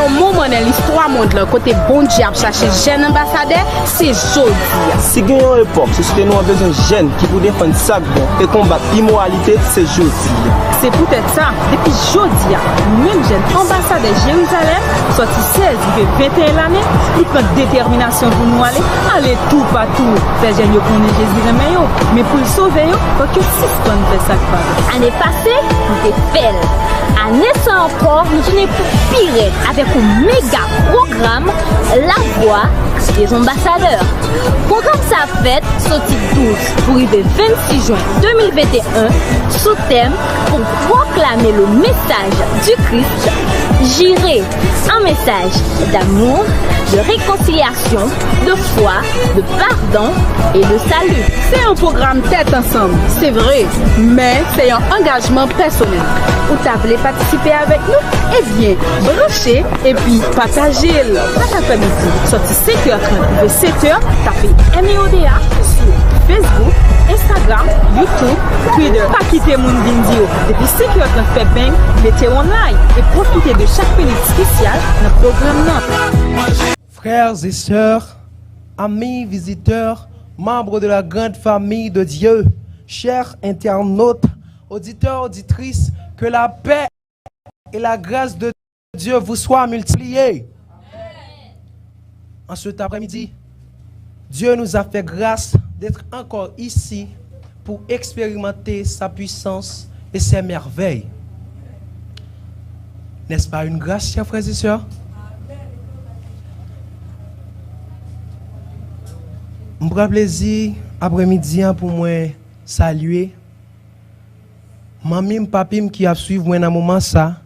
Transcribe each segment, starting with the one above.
un moment dans l'histoire mondiale côté bon Dieu a cherché jeune ambassadeur, c'est jodi. Si il y a une époque, société nous a besoin de jeunes qui pour défendre ça bon et combattre l'immoralité, c'est jodi. C'est peut-être ça, depuis jodi, même jeune ambassadeur Jérusalem, sorti 16 21 l'année, il prend détermination pour nous aller tout partout, faire jeune connaître Jésus mais pour le sauver, il faut que 6 tonnes fait ça. Année passée, nous avons fait. Année ça encore, nous sommes pour pire avec un méga programme La Voix des ambassadeurs. Programme ça fait sorti 12 pour arriver 26 juin 2021 sous thème pour proclamer le message du Christ. J'irai un message d'amour, de réconciliation, de foi, de pardon et de salut. C'est un programme tête ensemble, c'est vrai, mais c'est un engagement personnel. Vous voulez participer avec nous? Eh bien, branchez et puis partagez cet après-midi. Sorti 5h30 et 7h, tapez MEODA sur Facebook, Instagram, YouTube, Twitter. Pas quitter mon vidéo. Depuis 5h30 fait bang, mettez online et profitez de chaque minute spéciale dans le programme. Frères et sœurs, amis, visiteurs, membres de la grande famille de Dieu, chers internautes, auditeurs, auditrices, que la paix et la grâce de Dieu vous soient multipliées. En cet après-midi, Dieu nous a fait grâce d'être encore ici pour expérimenter sa puissance et ses merveilles. N'est-ce pas une grâce, chers frères et sœurs? Je prends plaisir après-midi pour moi saluer mamim papim qui a suivi moi dans moment ça,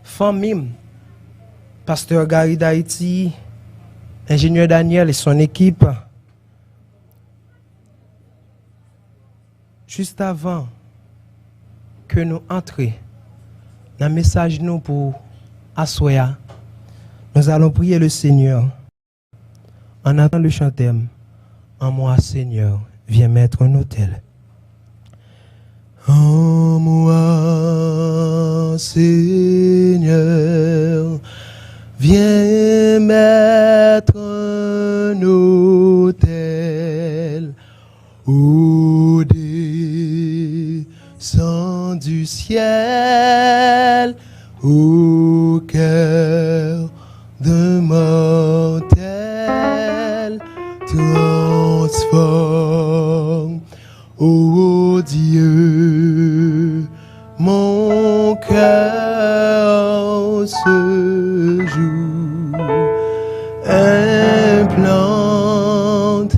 famille, pasteur Gary d'Haïti, ingénieur Daniel et son équipe. Juste avant que nous entrions dans le message nous pour Assoya, nous allons prier le Seigneur en attendant le chantème. En moi, Seigneur, viens mettre un autel. En moi, Seigneur, viens mettre un autel au descend du ciel au cœur d'un mortel. Transforme, ô Dieu, mon cœur ce jour. Implante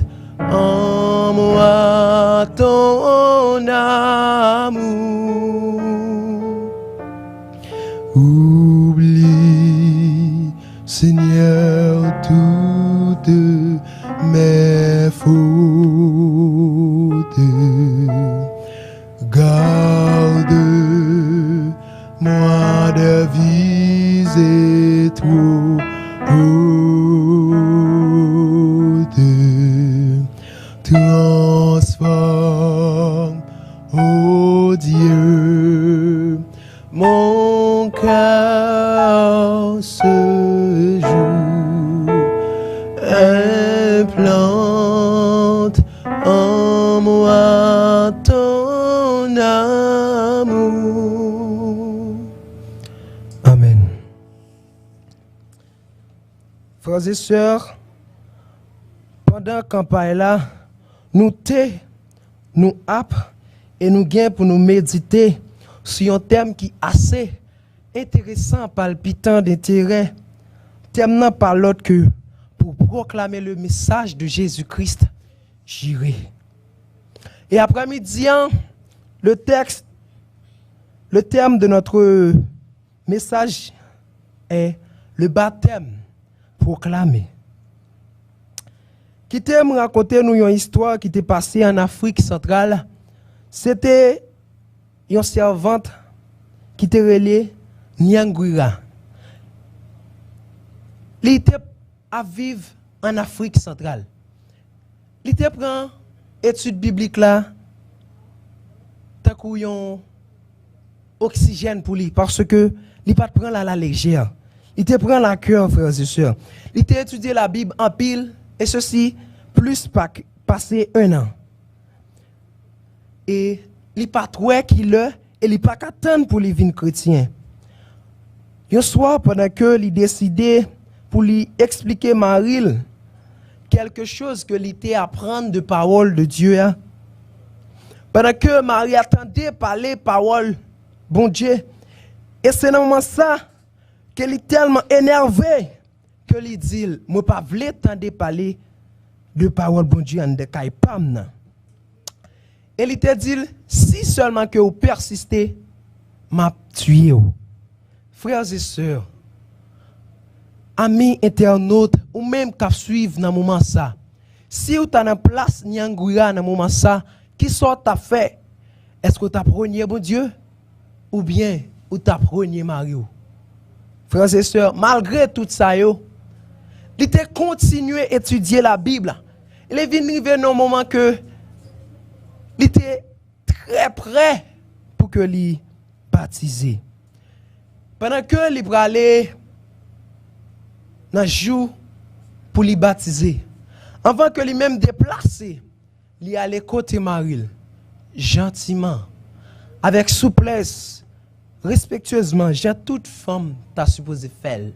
en moi ton amour. Oublie, Seigneur, toutes mes fautes. Garde-moi de viser trop haute. Transforme, ô Dieu, mon cœur ce jour. Implante en moi ton amour. Amen. Frères et sœurs, pendant la campagne là, nous app et nous gagnons pour nous méditer sur un thème qui est assez intéressant, palpitant d'intérêt. Thème non par l'autre que pour proclamer le message de Jésus-Christ, j'irai. Et après-midi, le thème de notre message est le baptême proclamé. Qui t'aime raconter nous une histoire qui était passée en Afrique centrale. C'était une servante qui était relée Nyangwira. Elle était à vivre en Afrique centrale. Elle était prend étude biblique là, tant qu'on oxygène pour lui parce que il pas prend la légère. Il te prend la cœur, frères et sœurs. Il t'a étudié la Bible en pile, et ceci, plus passé 1 an. Et il pas trouvé qu'il est, et il pas qu'attendre pour les vins chrétiens. Un soir, pendant que il décidait pour lui expliquer Marie quelque chose que il était apprendre de parole de Dieu. Pendant que Marie attendait parler parole, bon Dieu, et c'est dans moment ça qu'elle est tellement énervée que lui dit, moi pas voulais t'entendre parler de parole bon Dieu en de caïpam. Elle lui dit, si seulement que vous persistez, m'a tué. Frères et sœurs, amis internautes, ou même qui suivent dans moment ça, si vous êtes en place Nyangouya dans moment ça, qui sort ta fait? Est-ce que tu as prôné bon Dieu? Ou bien, ou tu as prôné Mario? Frères et sœurs, malgré tout ça, il a continué à étudier la Bible. Il est venu dans un moment que il était très prêt pour que lui baptise. Pendant que il allait dans le jour pour lui baptiser, avant que lui-même déplacé, il allait côté Marie, gentiment, avec souplesse, respectueusement, j'ai toute femme t'a supposé faire.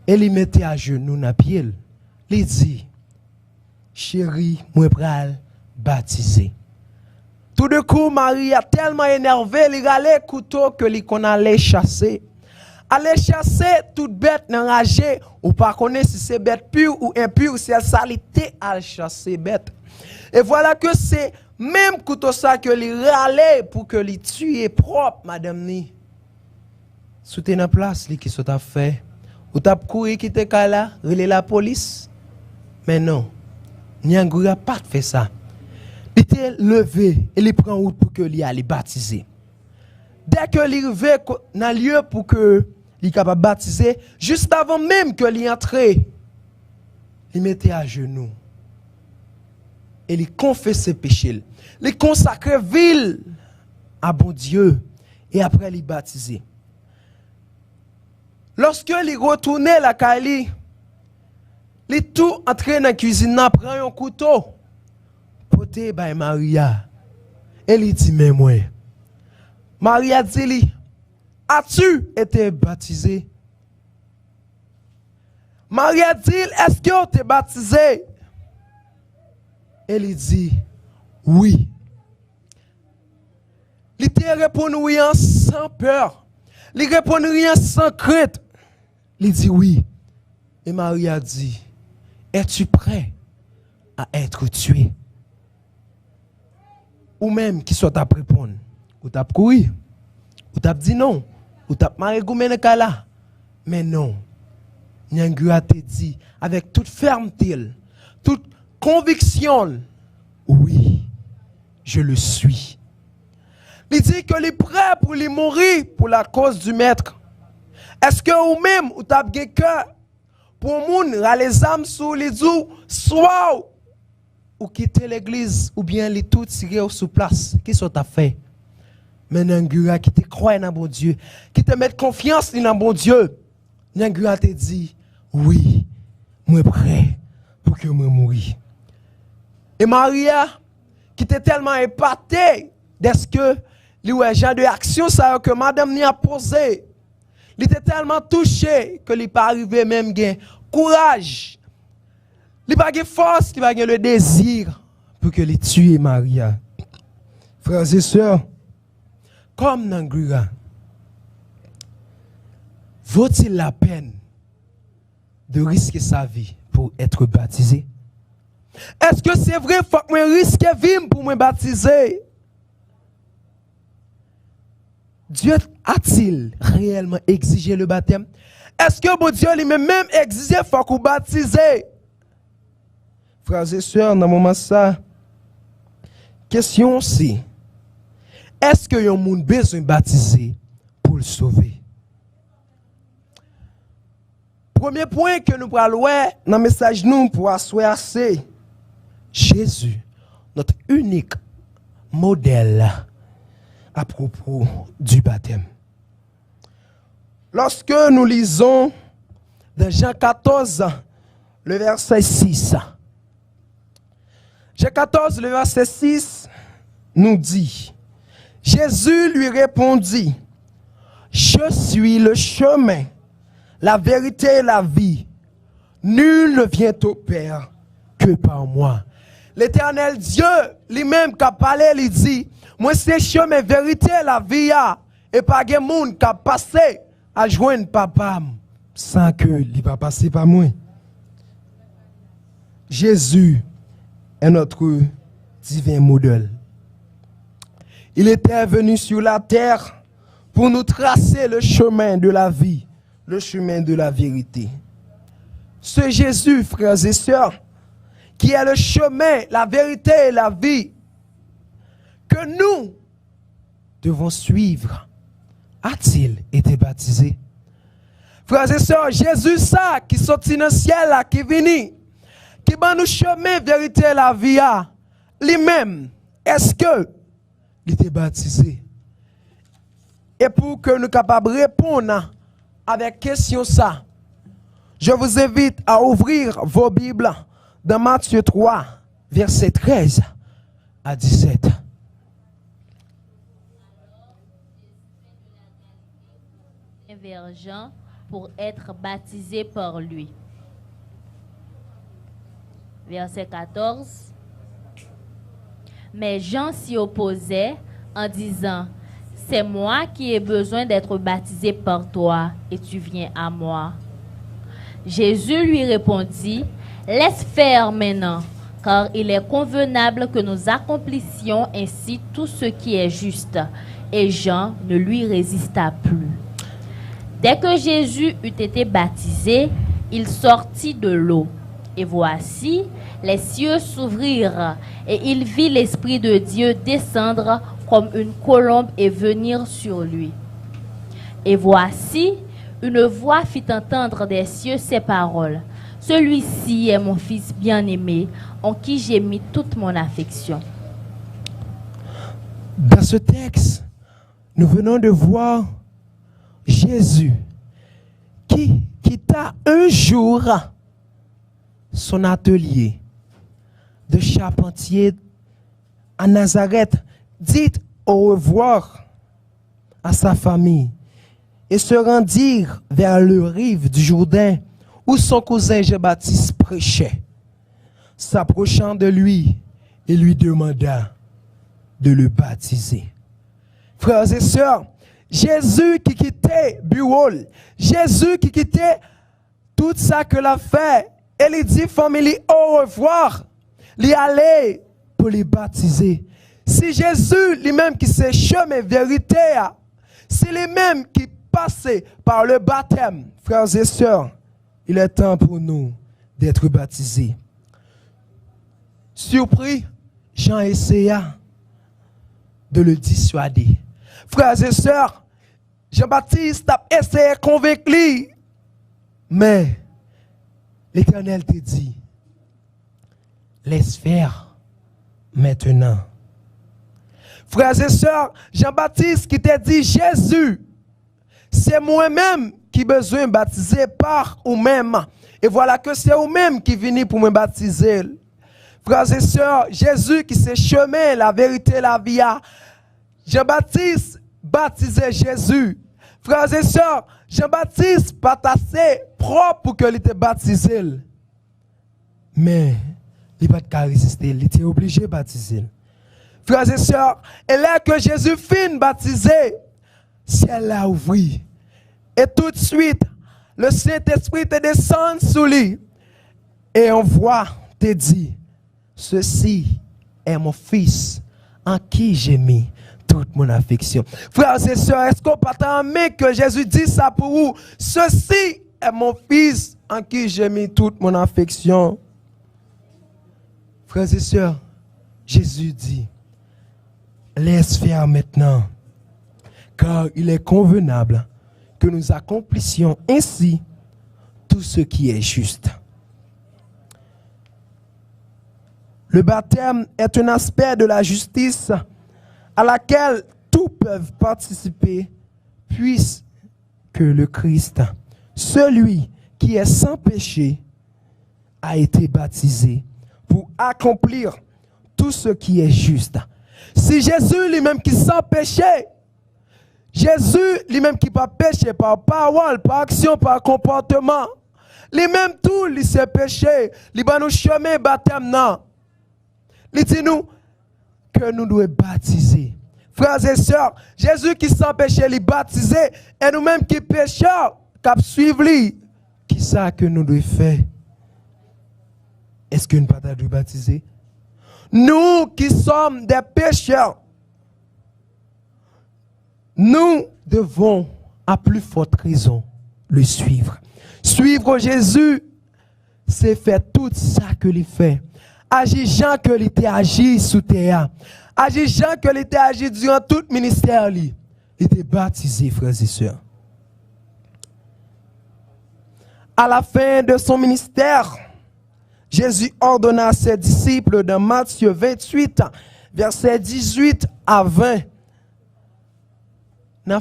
Et il mettait à genoux dans pied. Il dit, chérie, moi pral baptiser. Tout de coup, Marie a tellement énervé, il allait couteau que il qu'on allait chasser. Aller chasser toute bête enragée, ou pas connaître si c'est bête pure ou impure, si elle salité à chasser bête. Et voilà que c'est même couteau ça que il râlait pour que il tue propre, madame ni. Soutien en place, li qui sont à fait. Ou t'a couru qui te kala, relé la police. Mais non, Nyangouya pas fait ça. Il était levé et il prend route pour que il aille baptiser. Dès que il arrive dans le lieu pour que il capable baptiser, juste avant même que il entre, il mettait à genoux. Et il confesse ses péchés. Il consacre ville à bon Dieu et après il baptisé. Lorsque il retournait la Kali, il tout entré dans la cuisine, prend un couteau, poté by Maria. Et il dit, mais moi, Maria dit, as-tu été baptisé? Maria dit, est-ce que tu es baptisé? Elle dit, oui. Il te répond rien sans peur. Il répond rien sans crainte. Il dit oui. Et Marie a dit, es-tu prêt à être tué? Ou même qui soit à répondre. Ou t'as couru. Ou t'as dit non. Ou t'as marre goumé dans kala. Mais non. Nyangouya te dit avec toute fermeté, toute conviction, oui, je le suis. Il dit que il est prêt pour lui mourir pour la cause du maître. Est-ce que ou même ou t'as bien cœur pour moun les âmes sous les dous soit ou quitter l'église ou bien les tout tirer sous place qui sont à fait. Mais Nyangouya qui te croit dans bon Dieu, qui te met confiance dans bon Dieu, Nyangouya te dit oui, moi prêt pour que moi mourir. Et Maria, qui était tellement épatée d'est-ce que le genre de action ça que madame n'y a posé, il était tellement touché que il pas arrivé même gain courage. Il pas gain force, il pas gain le désir pour que il tue Maria. Frères et sœurs, comme Nyangouya, vaut-il la peine de risquer sa vie pour être baptisé? Est-ce que c'est vrai faut que je risque vie pour me baptiser? Dieu a-t-il réellement exigé le baptême? Est-ce que bon Dieu lui-même exigé faut qu'on baptise? Frères et sœurs, dans le moment ça, question c'est, est-ce que yon moun besoin de baptiser pour le sauver? Premier point que nous prenons dans le message nous pour asseoir c'est Jésus, notre unique modèle à propos du baptême. lorsque nous lisons dans Jean 14, le verset 6. Jean 14, le verset 6 nous dit, Jésus lui répondit, je suis le chemin, la vérité et la vie. Nul ne vient au Père que par moi. L'Éternel Dieu lui-même qui a parlé, il dit, moi c'est chemin, vérité et la vie. Et pas de monde qui a passé à joindre papa sans que il va passer par moi. Jésus est notre divin modèle. Il était venu sur la terre pour nous tracer le chemin de la vie, le chemin de la vérité. Ce Jésus, frères et sœurs, qui est le chemin, la vérité et la vie, que nous devons suivre, a-t-il été baptisé? Frères et sœurs, Jésus, ça, qui sortit dans le ciel, là, qui venu, qui va nous chemin, vérité et la vie, lui-même, est-ce que il était baptisé? Et pour que nous soyons capables de répondre avec question ça, je vous invite à ouvrir vos Bibles dans Matthieu 3, verset 13 à 17. Vers Jean pour être baptisé par lui. Verset 14. Mais Jean s'y opposait en disant, c'est moi qui ai besoin d'être baptisé par toi et tu viens à moi. Jésus lui répondit, laisse faire maintenant, car il est convenable que nous accomplissions ainsi tout ce qui est juste. Et Jean ne lui résista plus. Dès que Jésus eut été baptisé, il sortit de l'eau. Et voici, les cieux s'ouvrirent, et il vit l'Esprit de Dieu descendre comme une colombe et venir sur lui. Et voici, une voix fit entendre des cieux ces paroles. Celui-ci est mon Fils bien-aimé, en qui j'ai mis toute mon affection. Dans ce texte, nous venons de voir Jésus qui quitta un jour son atelier de charpentier à Nazareth, dit au revoir à sa famille et se rendirent vers le rive du Jourdain où son cousin Jean-Baptiste prêchait. S'approchant de lui, il lui demanda de le baptiser. Frères et sœurs, Jésus qui quittait Buol, Jésus qui quittait tout ça que l'a fait, et il dit, famille, au revoir, il allait pour les baptiser. Si Jésus lui-même qui sait chemin vérité, c'est lui-même qui passait par le baptême, frères et sœurs, il est temps pour nous d'être baptisés. Surpris, Jean essaya de le dissuader. Frères et sœurs, Jean-Baptiste a essayé de convaincre lui, mais l'Éternel te dit, laisse faire maintenant. Frères et sœurs, Jean-Baptiste qui t'a dit, Jésus, c'est moi-même qui ai besoin de baptiser par vous-même. Et voilà que c'est vous-même qui venez pour me baptiser. Frères et sœurs, Jésus qui c'est chemin, la vérité, la vie. Jean-Baptiste baptisait Jésus. Frères et sœurs, Jean-Baptiste pas assez propre pour qu'il était baptisé. Mais il n'a pas résister, il était obligé de baptiser. Frères et sœurs, et là que Jésus finit baptisé, ciel a ouvert. Et tout de suite, le Saint-Esprit te descend sous lui. Et on voit, te dit, ceci est mon Fils en qui j'ai mis toute mon affection. Frères et sœurs, est-ce qu'on peut attendre que Jésus dise ça pour vous? Ceci est mon Fils en qui j'ai mis toute mon affection. Frères et sœurs, Jésus dit, laisse faire maintenant, car il est convenable que nous accomplissions ainsi tout ce qui est juste. Le baptême est un aspect de la justice à laquelle tous peuvent participer, puisque que le Christ, celui qui est sans péché, a été baptisé pour accomplir tout ce qui est juste. Si Jésus lui-même qui sans péché, Jésus lui-même qui pas péché par parole, par action, par comportement, lui-même tout, lui s'est péché, lui va nous chemin baptême non. Il dit nous que nous devons baptiser. Frères et sœurs, Jésus qui sans péché, lui baptisé, et nous-mêmes qui pécheurs, qui suivons lui, qui ça que nous devons faire? Est-ce que nous ne pas nous baptiser? Nous qui sommes des pécheurs, nous devons à plus forte raison le suivre. Suivre Jésus, c'est faire tout ça que il fait. Agir Jean que il était agi sous terre. Agir Jean que il était agi durant tout le ministère. Il était baptisé, frères et sœurs. À la fin de son ministère, Jésus ordonna à ses disciples dans Matthieu 28, versets 18 à 20. Dans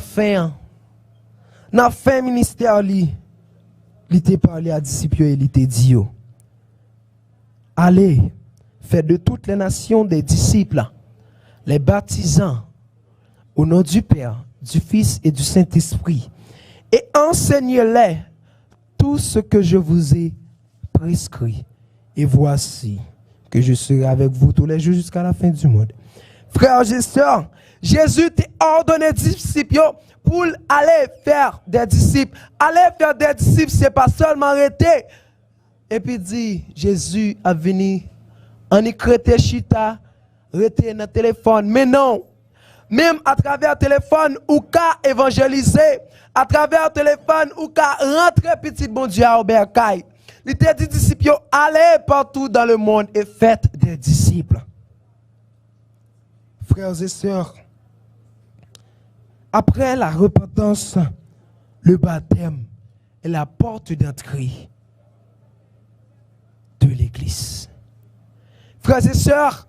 la fin ministère, il était parlé à disciples et il était dit, allez, faites de toutes les nations des disciples, les baptisant au nom du Père, du Fils et du Saint-Esprit, et enseignez-les tout ce que je vous ai prescrit. Et voici que je serai avec vous tous les jours jusqu'à la fin du monde. Frères et sœurs, Jésus t'a ordonné disciples pour aller faire des disciples. Aller faire des disciples, c'est pas seulement arrêter. Et puis dit, Jésus a venu en écrité chita, arrêter dans le téléphone. Mais non, même à travers le téléphone, ou qu'à évangéliser, à travers le téléphone, ou qu'à rentrer petit bon Dieu à Obercaille. Il t'a dit disciples, allez partout dans le monde et faites des disciples. Frères et sœurs, après la repentance, le baptême est la porte d'entrée de l'Église. Frères et sœurs,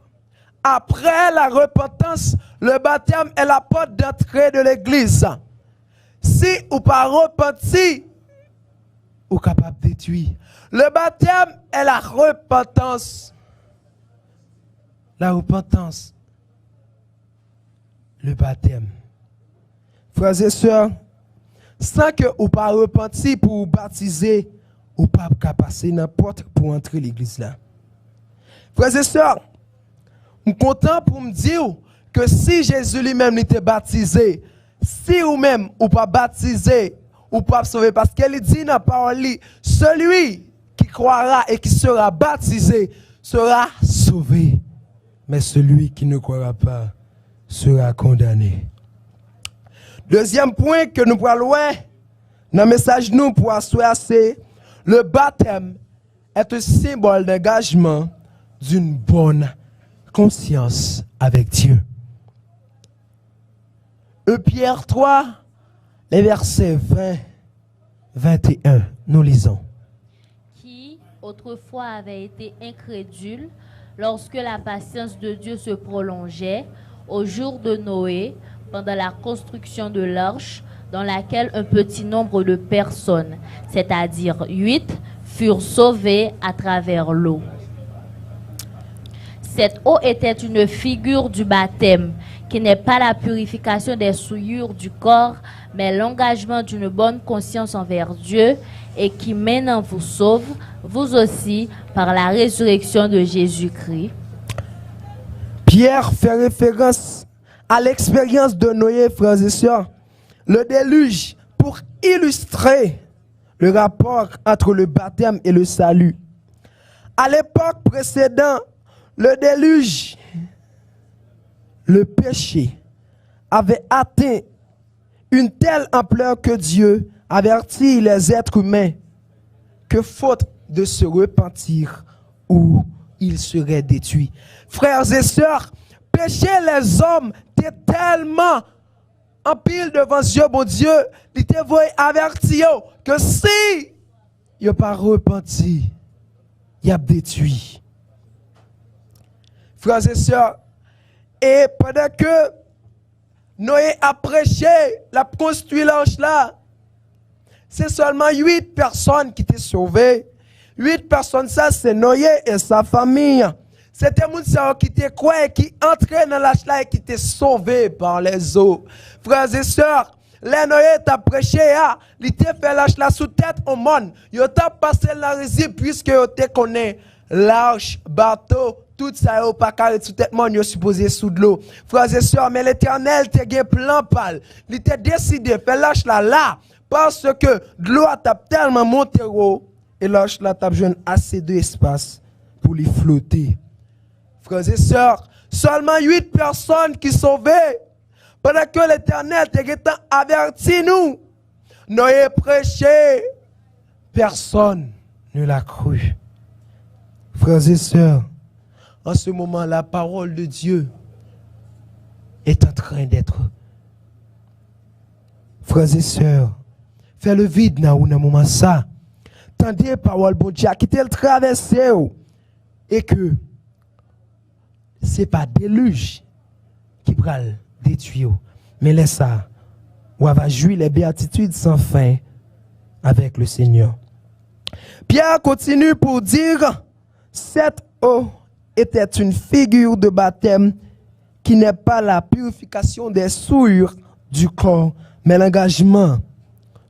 après la repentance, le baptême est la porte d'entrée de l'Église. Si ou pas repenti, ou capable de détruire. Le baptême est la repentance. La repentance. Le baptême. Frères et sœurs, sans que vous pas repenti pour vous baptiser, ou pas passer n'importe pour entrer l'église là. Frères et sœurs, je suis content pour me dire que si Jésus lui-même était baptisé, si vous-même ou pas baptisé, ou pas sauvé, parce qu'elle dit dans la parole, celui qui croira et qui sera baptisé sera sauvé, mais celui qui ne croira pas sera condamné. Deuxième point que nous pourrons voir dans le message nous pour asseoir, c'est le baptême est un symbole d'engagement d'une bonne conscience avec Dieu. Pierre 3, les versets 20, 21, nous lisons. Qui autrefois avait été incrédule lorsque la patience de Dieu se prolongeait au jour de Noé, pendant la construction de l'arche, dans laquelle un petit nombre de personnes, c'est-à-dire 8, furent sauvées à travers l'eau. Cette eau était une figure du baptême, qui n'est pas la purification des souillures du corps, mais l'engagement d'une bonne conscience envers Dieu, et qui maintenant vous sauve, vous aussi, par la résurrection de Jésus-Christ. Pierre fait référence à l'expérience de Noé, frères et sœurs, le déluge, pour illustrer le rapport entre le baptême et le salut. À l'époque précédente, le déluge, le péché, avait atteint une telle ampleur que Dieu avertit les êtres humains que faute de se repentir ou ils seraient détruits. Frères et sœurs, pécher les hommes était tellement en pile devant Dieu, bon Dieu, il te voit avertir que si il n'a pas repenti, il a détruit. Frères et sœurs, et pendant que Noé a prêché, la construit l'arche là, c'est seulement 8 personnes qui étaient sauvées. 8 personnes, ça, c'est Noé et sa famille. C'était moun qui était quoi et qui entrait dans l'arche là et qui était sauvé par les eaux. Frères et sœurs, les Noé t'a prêché, il t'a fait l'arche là sous tête au monde. Il t'a passé la résine puisque il te connaît l'arche, bateau, tout ça est pas carré sous tête monde, il supposé sous de l'eau. Frères et sœurs, mais l'Éternel t'a gagné plan pâle. Il t'a décidé de faire l'arche là parce que de l'eau a tellement monté haut et l'arche là t'a besoin assez d'espace pour lui flotter. Frères et sœurs, seulement 8 personnes qui sont sauvées. Pendant que l'Éternel t'a averti nous. Noé prêché. Personne ne l'a cru. Frères et sœurs, en ce moment, la parole de Dieu est en train d'être. Frères et sœurs, fait le vide dans un moment ça. Tendez parole bon Dieu, quittez le traverser et que c'est pas déluge qui va le détruire, mais laisse ça, on va jouir les béatitudes sans fin avec le Seigneur. Pierre continue pour dire, cette eau était une figure de baptême qui n'est pas la purification des souillures du corps, mais l'engagement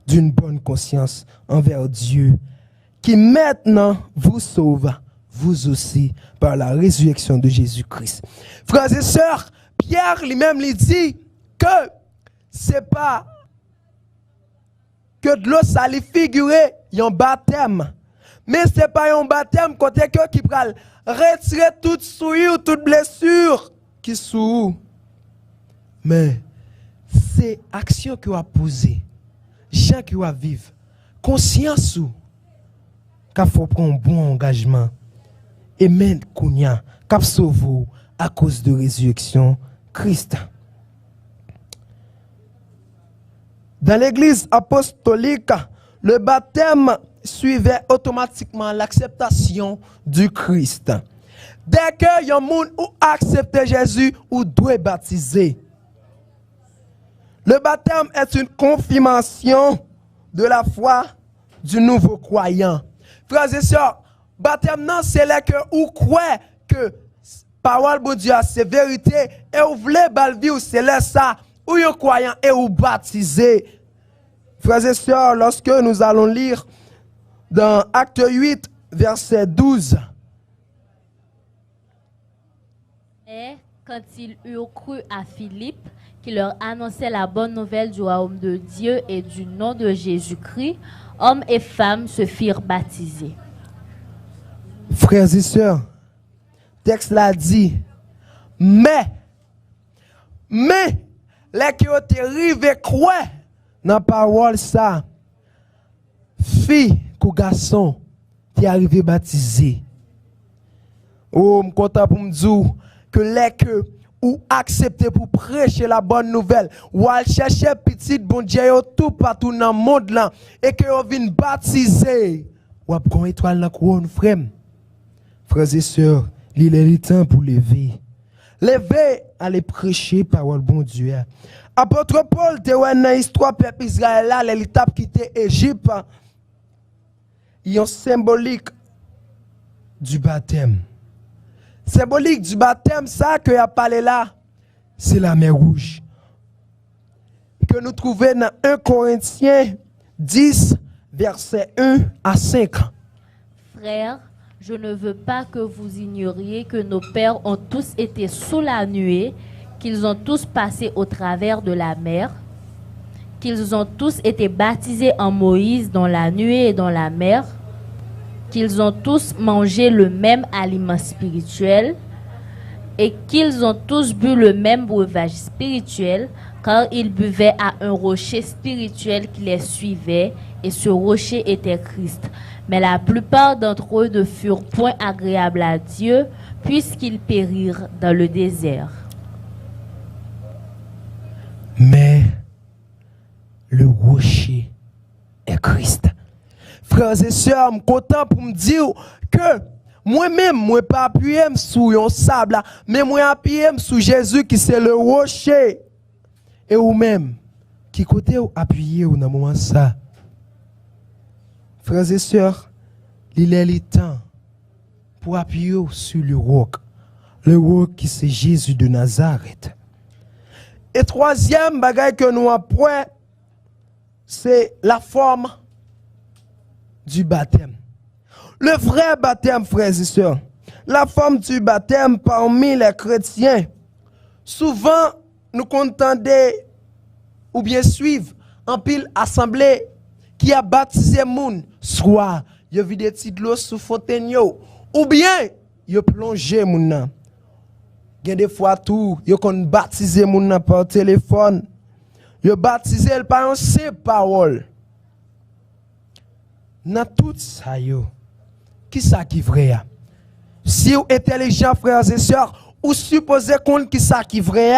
d'une bonne conscience envers Dieu, qui maintenant vous sauve, vous aussi, par la résurrection de Jésus-Christ. Frères et sœurs, Pierre lui-même lui dit que c'est pas que de l'eau ça lui figurer un baptême, mais c'est pas un baptême côté que qui va retirer toute souillure, toute blessure qui sous. Mais c'est action que va poser, gens qui va vivre, conscience ou qu'il faut prendre un bon engagement. Et même Kounia, cap sauve à cause de résurrection Christ. Dans l'église apostolique, le baptême suivait automatiquement l'acceptation du Christ. Dès que y a un monde ou accepte Jésus ou doit baptiser. Le baptême est une confirmation de la foi du nouveau croyant. Frères et sœurs, baptême non c'est là que ou croit que parole de Dieu c'est vérité et ou voulez balvi ou c'est là ça ou un croyant et ou baptisé. Frères et sœurs, lorsque nous allons lire dans Acte 8 verset 12. Et quand ils eurent cru à Philippe qui leur annonçait la bonne nouvelle du royaume de Dieu et du nom de Jésus-Christ, hommes et femmes se firent baptiser. Frères et sœurs, texte l'a dit, mais, les qui ont été arrivés croient dans la parole ça, fille ou garçon, qui est arrivé baptisé. Oh, je suis content pour me dire que les que ou accepter pour prêcher la bonne nouvelle, ou aller chercher petit bon Dieu tout partout dans le monde là, et que vous venez baptiser, ou avez une étoile dans la couronne, frère. Frères et sœurs, il est le temps pour lever. Lever, aller prêcher parole bon Dieu. Apôtre Paul, te dans l'histoire peuple Israël là, l'étape qui était Égypte, il y a symbolique du baptême. Symbolique du baptême, ça que y a parlé là, c'est la mer Rouge. Que nous trouvons dans 1 Corinthiens 10, versets 1 à 5. Frères, je ne veux pas que vous ignoriez que nos pères ont tous été sous la nuée, qu'ils ont tous passé au travers de la mer, qu'ils ont tous été baptisés en Moïse dans la nuée et dans la mer, qu'ils ont tous mangé le même aliment spirituel et qu'ils ont tous bu le même breuvage spirituel, car ils buvaient à un rocher spirituel qui les suivait, et ce rocher était Christ. Mais la plupart d'entre eux ne furent point agréables à Dieu, puisqu'ils périrent dans le désert. Mais le rocher est Christ. Frères et sœurs, je suis content pour me dire que moi-même, je ne pas appuyer sur un sable, mais je appuyer sur Jésus qui c'est le rocher. Et vous-même, qui côté vous appuyez dans le moment ça? Frères et sœurs, il est le temps pour appuyer sur le roc qui c'est Jésus de Nazareth. Et troisième bagaille que nous apprenons, c'est la forme du baptême. Le vrai baptême, frères et sœurs, la forme du baptême parmi les chrétiens, souvent nous contendons ou bien suivre en pile assemblée qui a baptisé moun, soit il y a vu des petites l'eau sous fontaine ou bien il a plongé moun nan. Il y a des fois tout, il y a baptisé moun nan par téléphone. Il a baptisé par une simple parole. Dans tout ça yo, qui ça qui vrai? Si vous êtes intelligent, frères et sœurs, ou supposez qu'on qui ça qui vrai?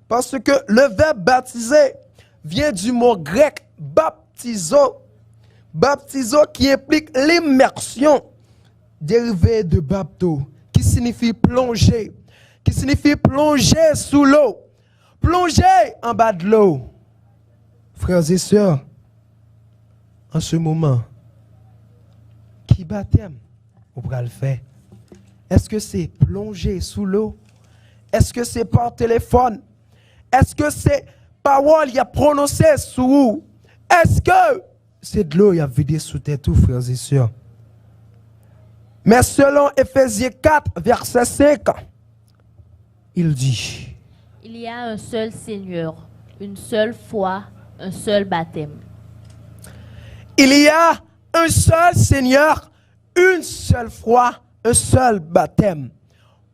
Parce que le verbe baptiser vient du mot grec baptizo. Baptizo qui implique l'immersion, dérivé de bapto, qui signifie plonger, qui signifie plonger sous l'eau, plonger en bas de l'eau. Frères et sœurs, en ce moment, qui baptême on pourra le faire? Est-ce que c'est plonger sous l'eau? Est-ce que c'est par téléphone? Est-ce que c'est parole il a prononcé sous? Est-ce que c'est de l'eau il a vidé sous tête tout, frères et sœurs? Mais selon Éphésiens 4, verset 5, il dit: Il y a un seul Seigneur, une seule foi, un seul baptême. Il y a un seul Seigneur, une seule foi, un seul baptême.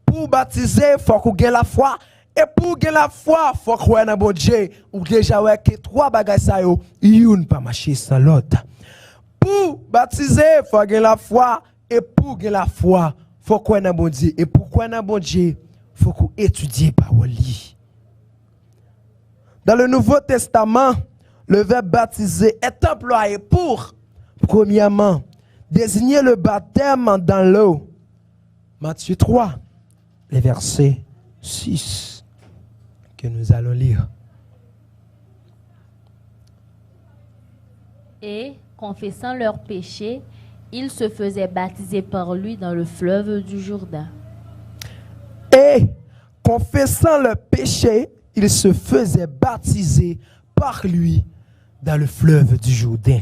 Pour baptiser, il faut qu'on ait la foi. Et pour gagner la foi, il faut qu'on ait un bon Dieu. Ou déjà, que trois bagages, ils ne pas marcher sans l'autre. Pour baptiser, il faut gagner la foi. Et pour gagner la foi, il faut qu'on ait un bon Dieu. Et pour qu'on ait un bon Dieu, il faut qu'on étudie la parole. Dans le Nouveau Testament, le verbe baptiser est employé pour, premièrement, désigner le baptême dans l'eau. Matthieu 3, les versets 6 que nous allons lire. Et, confessant leurs péchés, ils se faisaient baptiser par lui dans le fleuve du Jourdain. Et, confessant leurs péchés, ils se faisaient baptiser par lui dans le fleuve du Jourdain.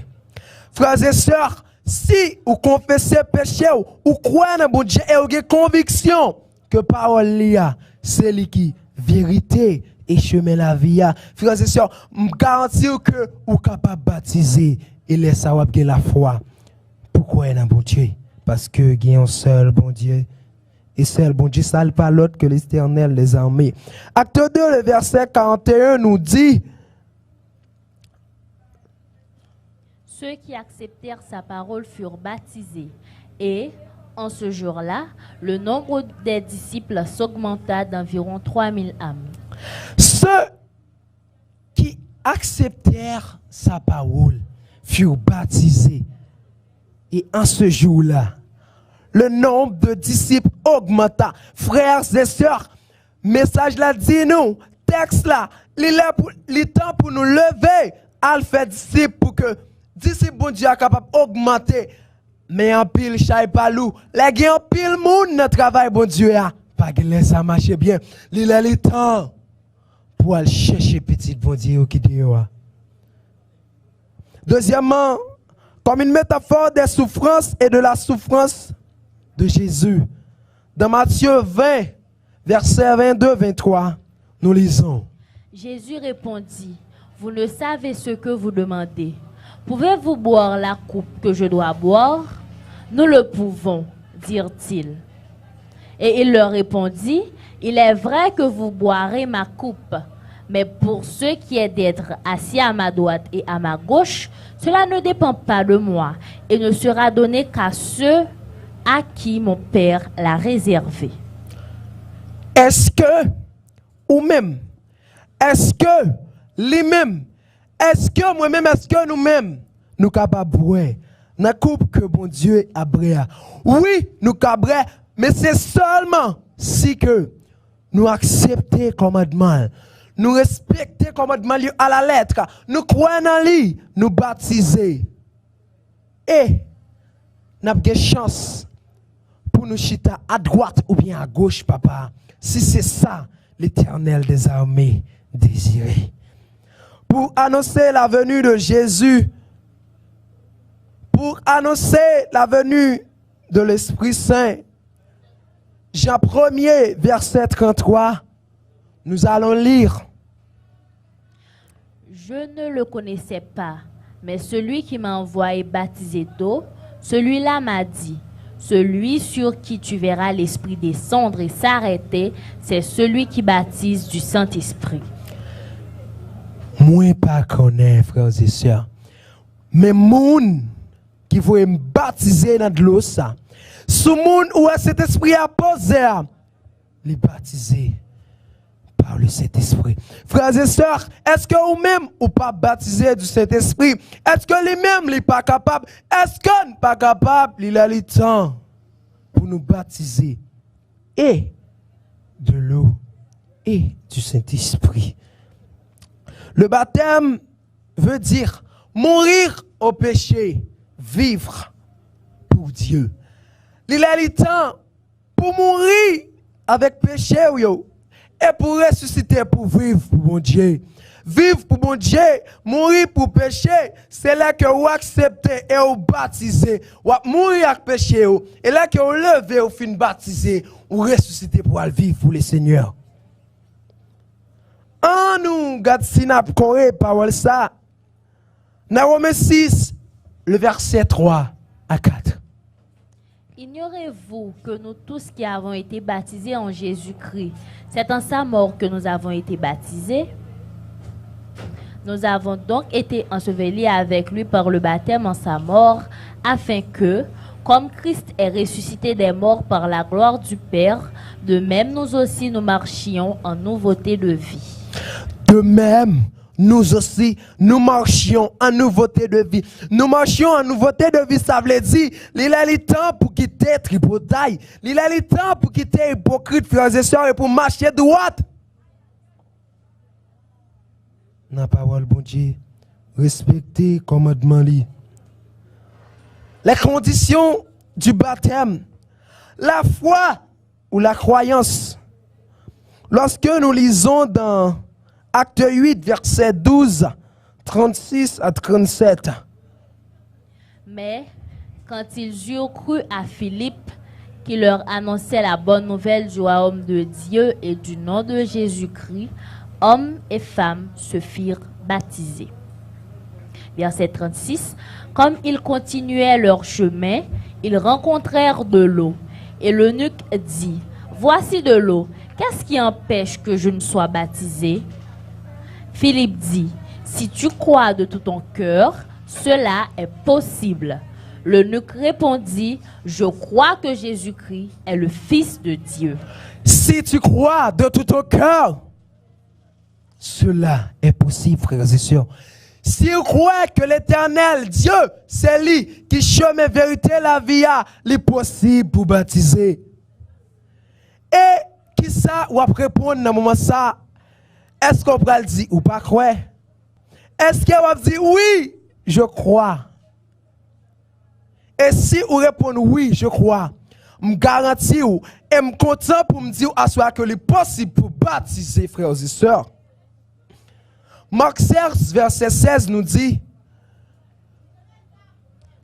Frères et sœurs, si vous confessez péché ou croyez dans bon Dieu et vous avez conviction que parole lia, c'est lui qui vérité et chemin la vie. Frères et sœurs, je garantis que vous êtes capable de baptiser et laisser avoir la foi. Pourquoi dans bon Dieu? Parce que il y a un seul bon Dieu. Et seul bon Dieu, ça n'est pas l'autre que l'Éternel des armées. Acte 2, le verset 41 nous dit: Ceux qui acceptèrent sa parole furent baptisés. Et, en ce jour-là, le nombre des disciples s'augmenta d'environ 3000 âmes. Ceux qui acceptèrent sa parole furent baptisés. Et en ce jour-là, le nombre de disciples augmenta. Frères et sœurs, message là dit nous, texte là, il est temps pour nous lever à le faire disciples pour que disciples bon Dieu est capable d'augmenter. Mais en pile chay palou, les gens en pile monde dans travail bon Dieu a pas que ça marche bien. Il est le temps pour aller chercher petit bon Dieu qui dehors. Deuxièmement, comme une métaphore des souffrances et de la souffrance de Jésus. Dans Matthieu 20, versets 22-23, nous lisons: Jésus répondit: Vous ne savez ce que vous demandez. Pouvez-vous boire la coupe que je dois boire? Nous le pouvons, dirent-ils. Et il leur répondit: Il est vrai que vous boirez ma coupe, mais pour ce qui est d'être assis à ma droite et à ma gauche, cela ne dépend pas de moi et ne sera donné qu'à ceux à qui mon Père l'a réservé. Est-ce que, ou même, est-ce que, lui-même, est-ce que moi-même, est-ce que nous-mêmes, nous capables de boire la coupe que bon Dieu a bréa? Oui, nous capables, mais c'est seulement si que nous acceptons le commandement, nous respectons le commandement à la lettre, nous croyons en lui, nous baptiser Et nous avons une chance pour nous chita à droite ou bien à gauche, papa. Si c'est ça, l'Éternel des armées désiré. Pour annoncer la venue de Jésus, pour annoncer la venue de l'Esprit Saint, Jean 1er, verset 33, nous allons lire. Je ne le connaissais pas, mais celui qui m'a envoyé baptiser d'eau, celui-là m'a dit, celui sur qui tu verras l'Esprit descendre et s'arrêter, c'est celui qui baptise du Saint-Esprit. Moi pas connais, frères et sœurs, mais moun qui veut me baptiser dans de l'eau ça, sous moun où cet esprit a posé, les baptiser par le Saint-Esprit. Frères et sœurs, est-ce que vous-même ou pas baptisé du Saint-Esprit? Est-ce que lui-même n'est pas capable? Est-ce qu'on n'est pas capable? Il a le temps pour nous baptiser et de l'eau et du Saint-Esprit. Le baptême veut dire mourir au péché, vivre pour Dieu. Il a le temps pour mourir avec péché et pour ressusciter pour vivre pour mon Dieu. Vivre pour mon Dieu, mourir pour péché, c'est là que vous acceptez et vous baptisez. Vous mourir avec péché et là que vous levez au fin baptisé ou ressusciter pour vivre pour le Seigneur. En nous, gade sinap koré parole ça. Dans Romains 6, le verset 3 à 4. Ignorez-vous que nous tous qui avons été baptisés en Jésus-Christ, c'est en sa mort que nous avons été baptisés? Nous avons donc été ensevelis avec lui par le baptême en sa mort, afin que, comme Christ est ressuscité des morts par la gloire du Père, de même nous aussi nous marchions en nouveauté de vie. De même, nous aussi, nous marchions en nouveauté de vie. Nous marchions en nouveauté de vie, ça veut dire, il a le temps pour quitter tripotaille. Il a le temps pour quitter hypocrite, frères et sœurs, et pour marcher droite. Dans la parole, bon Dieu, respectez commandement li. Les conditions du baptême, la foi ou la croyance. Lorsque nous lisons dans Acte 8, verset 12, 36 à 37. Mais quand ils eurent cru à Philippe, qui leur annonçait la bonne nouvelle du royaume de Dieu et du nom de Jésus-Christ, hommes et femmes se firent baptiser. Verset 36. Comme ils continuaient leur chemin, ils rencontrèrent de l'eau. Et l'eunuque dit, voici de l'eau. Qu'est-ce qui empêche que je ne sois baptisé? Philippe dit, si tu crois de tout ton cœur, cela est possible. L'eunuque répondit, je crois que Jésus-Christ est le Fils de Dieu. Si tu crois de tout ton cœur, cela est possible, frères et sœurs. Si vous croyez que l'Éternel, Dieu, c'est lui qui chemin, vérité, la vie, il est possible pour baptiser. Et qui ça, ou après répondre dans moment ça, est-ce qu'on peut le dire ou pas croire? Est-ce qu'on va dire oui, je crois? Et si vous répondez oui, je crois, je garantis et je suis content pour me dire à soi que c'est possible pour baptiser, frères et sœurs. Marc 16, verset 16 nous dit,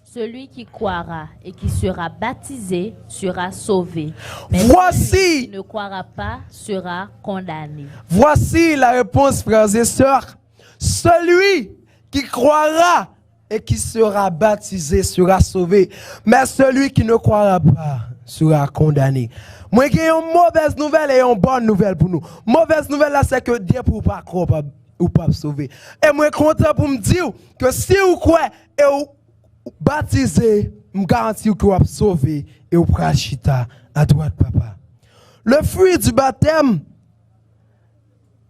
celui qui croira et qui sera baptisé sera sauvé. Mais voici, celui qui ne croira pas sera condamné. Voici la réponse, frères et sœurs. Celui qui croira et qui sera baptisé sera sauvé. Mais celui qui ne croira pas sera condamné. Moi, j'ai une mauvaise nouvelle et une bonne nouvelle pour nous. Mauvaise nouvelle, là, c'est que Dieu ne peut pas croire ou pas sauver. Et moi, je suis content pour me dire que si vous croyez et vous baptisez, je garantis que vous êtes sauvé et vous prenez chita à droite, papa. Le fruit du baptême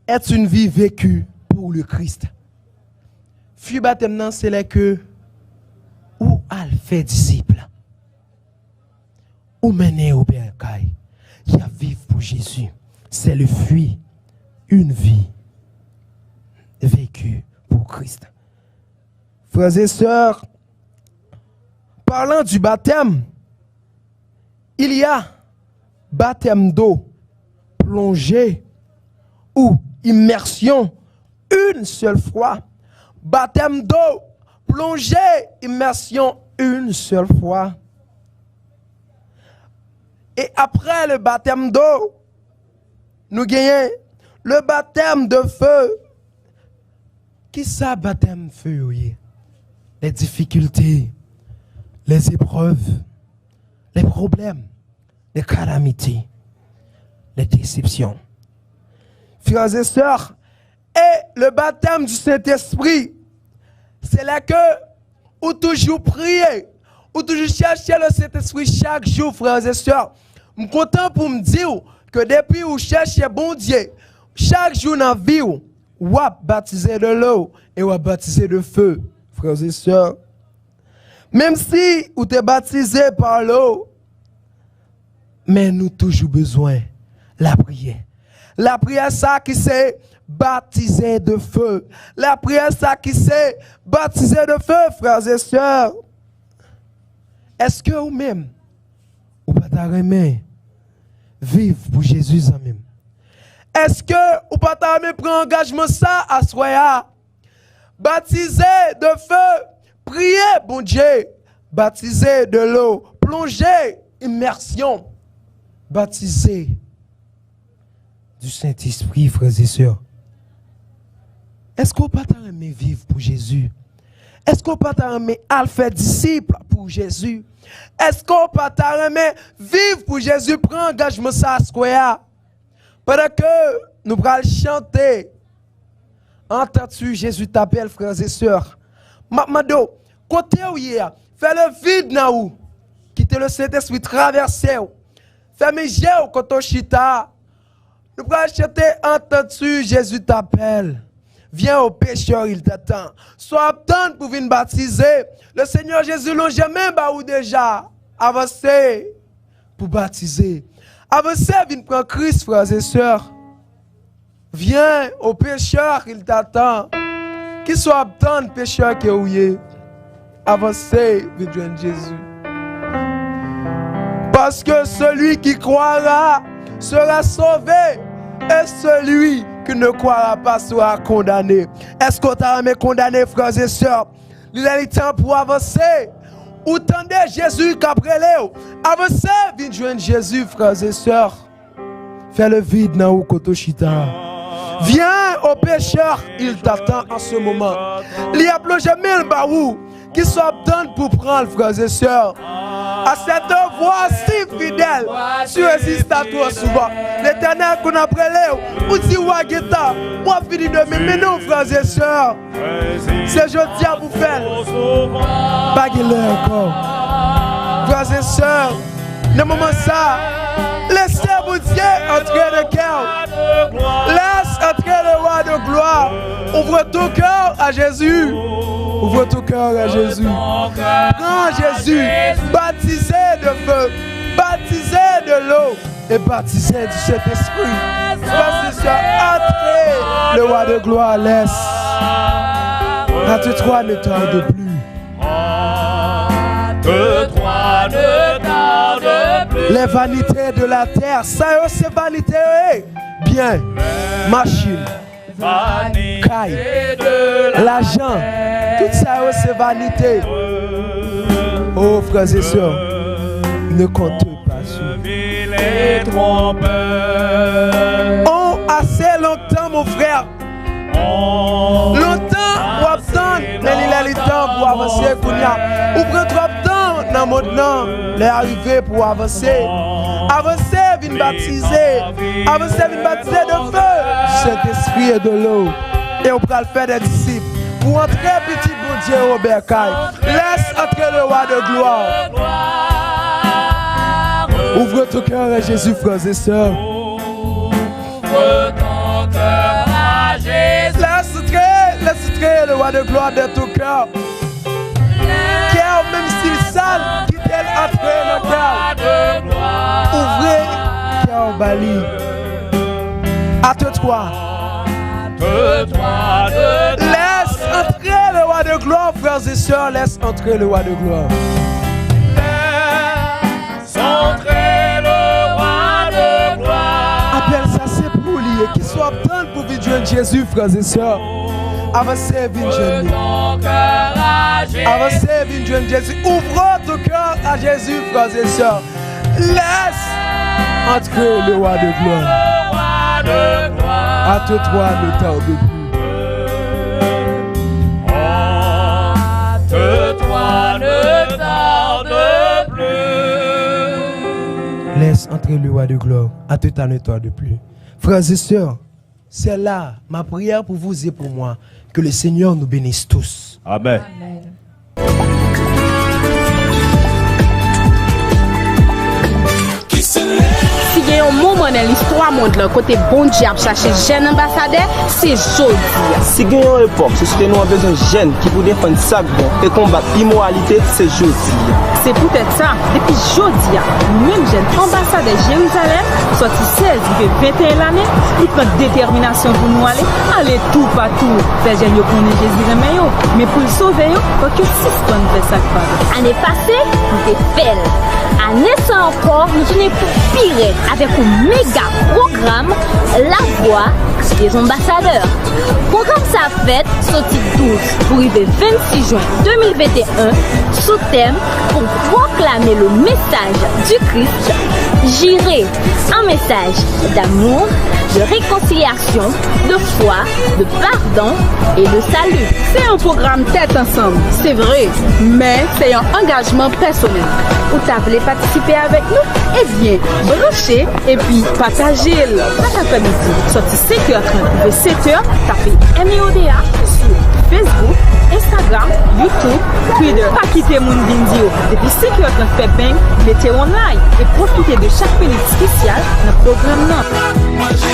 est une vie vécue pour le Christ. Fruit baptême, c'est là que ou al fait disciple, ou mener au bercail, il y a vivre pour Jésus. C'est le fruit, une vie vécue pour Christ. Frères et sœurs, parlant du baptême, il y a baptême d'eau, plongée ou immersion une seule fois. Baptême d'eau, plongée, immersion une seule fois. Et après le baptême d'eau, nous gagnons le baptême de feu. Qui ça baptême feu? Oui? Les difficultés, les épreuves, les problèmes, les calamités, les déceptions. Frères et sœurs, et le baptême du Saint-Esprit, c'est là que ou toujours prier, ou toujours chercher le Saint-Esprit chaque jour, frères et sœurs. Je suis content pour me dire que depuis vous cherchez bon Dieu, chaque jour dans la vie, vous êtes baptisé de l'eau et vous êtes baptisé de feu, frères et sœurs. Même si vous êtes baptisé par l'eau, mais nous avons toujours besoin de la prière. La prière, ça qui c'est baptisé de feu. La prière, ça qui c'est baptisé de feu, frères et sœurs. Est-ce que vous-même, vous ne pouvez pas vivre pour Jésus en même? Est-ce que vous ne pouvez pas prendre engagement ça à soi? Baptisé de feu, prier, bon Dieu. Baptisé de l'eau, plonger, immersion. Baptisé du Saint-Esprit, frères et sœurs. Est-ce qu'on peut aimer vivre pour Jésus? Est-ce qu'on peut aimer faire disciple pour Jésus? Est-ce qu'on peut aimer vivre pour Jésus? Prends engagement ça à soi. Pendant que nous allons chanter, entends-tu Jésus t'appelle, frères et sœurs? Mado, côté où il y a, fais le vide dans où, quittez le Saint-Esprit, traversez où, fais mes jeux quand on chita. Nous allons chanter, entends-tu Jésus t'appelle? Viens au pécheur, il t'attend. Sois absent pour venir baptiser. Le Seigneur Jésus l'a jamais baou déjà. Avancez pour baptiser. Avancez, viens prendre Christ, frères et sœurs. Viens au pécheur, il t'attend. Qu'il soit absent, pécheur qui est ouillé. Avancez, viens joindre Jésus. Parce que celui qui croira sera sauvé. Et celui qui ne croira pas sera condamné. Est-ce qu'on t'a aimé condamné, frères et sœurs? Il est temps pour avancer. Ou tendez Jésus qu'après Léo. Avancez, viens joindre Jésus, frères et sœurs. Fais le vide dans où Kotoshita. Viens au pécheur, il t'attend en ce moment. Il y a plongé 1000 baou qui sont absents pour prendre, frères et sœurs. À cette voix si fidèle, tu résistes à toi souvent. L'Éternel qu'on a prélé, ou dit Wageta, moi fini de mes nous, frères et sœurs. C'est gentil à vous faire. Baguez-le encore. Frères et sœurs, le moment ça, laissez vous Dieu entrer le cœur. Laisse entrer le roi de gloire. Ouvre ton cœur à Jésus. Ouvre ton cœur à Jésus. Prends Jésus, baptisé de feu, baptisé de l'eau et baptisé du Saint-Esprit. Frères et sœurs, entrez, le roi de gloire laisse. Acte 3 ne tarde plus. Acte 3 ne tarde plus. Les vanités de la terre, ça c'est vanité, bien, machine. Caille, l'argent, tout ça c'est vanité. Oh frères et sœurs, ne comptez pas sur les trompeurs. Oh, assez longtemps mon frère. Longtemps pour attendre, mais il a le temps pour avancer. Ouvrez trop de temps dans mon temps, les arriver pour avancer. Avancez, viens baptiser. Avancez, viens baptiser de feu. Saint-Esprit et de l'eau. Et on pourra le faire des disciples. Pour entrer, petit bon Dieu, Robert Caille. Laisse entrer le roi de gloire. Ouvre ton cœur à Jésus, frères et sœurs. Ouvre ton cœur à Jésus. Laisse entrer le roi de gloire dans ton cœur. Cœur, même s'il sale, quitte-le entrer dans le cœur. Ouvrez, cœur bali. Acte 3. Laisse entrer le roi de gloire, frères et sœurs. Laisse entrer le roi de gloire. Jésus, frères et sœurs. Avancez, vin jeune. Avancez, vin jeune Jésus. Ouvre ton cœur à Jésus, frères et sœurs. Laisse entrer le roi de gloire. À toi, ne tarde plus. Laisse entrer le roi de gloire. À tout ne tarde plus. Frères et sœurs, c'est là ma prière pour vous et pour moi. Que le Seigneur nous bénisse tous. Amen. Si il y a un moment dans l'histoire monde là côté bon Dieu a cherché jeune ambassadeur, c'est jodi. Si il y a une époque, société nous a besoin de jeunes qui pour défendre ça bon et combattre l'immoralité, c'est jodi. C'est peut-être ça, depuis jodi, même jeune ambassadeur Jérusalem, sorti 16, il fait 21 l'année, il prend détermination pour nous aller tout partout, faire jeune yo connaît Jésus remet yo, mais pour le sauver yo, faut que 6 bonnes faire ça pas. Année passée, nous étions belle. Année ça encore, nous sommes pour pire avec un méga programme La Voix des ambassadeurs. Programme ça fait sorti 12 pour arriver 26 juin 2021 sous thème pour proclamer le message du Christ. J'irai un message d'amour, de réconciliation, de foi, de pardon et de salut. C'est un programme tête ensemble, c'est vrai, mais c'est un engagement personnel. Vous voulez participer avec nous? Eh bien, branchez et puis partagez le. Cet après-midi, sorti 5h30 et 7h, tapez MEODA sur Facebook, Instagram, YouTube, Twitter. Pas quitter mon bindio. Depuis 5h30 fait bang, mettez en live et profitez de chaque minute spéciale dans le programme.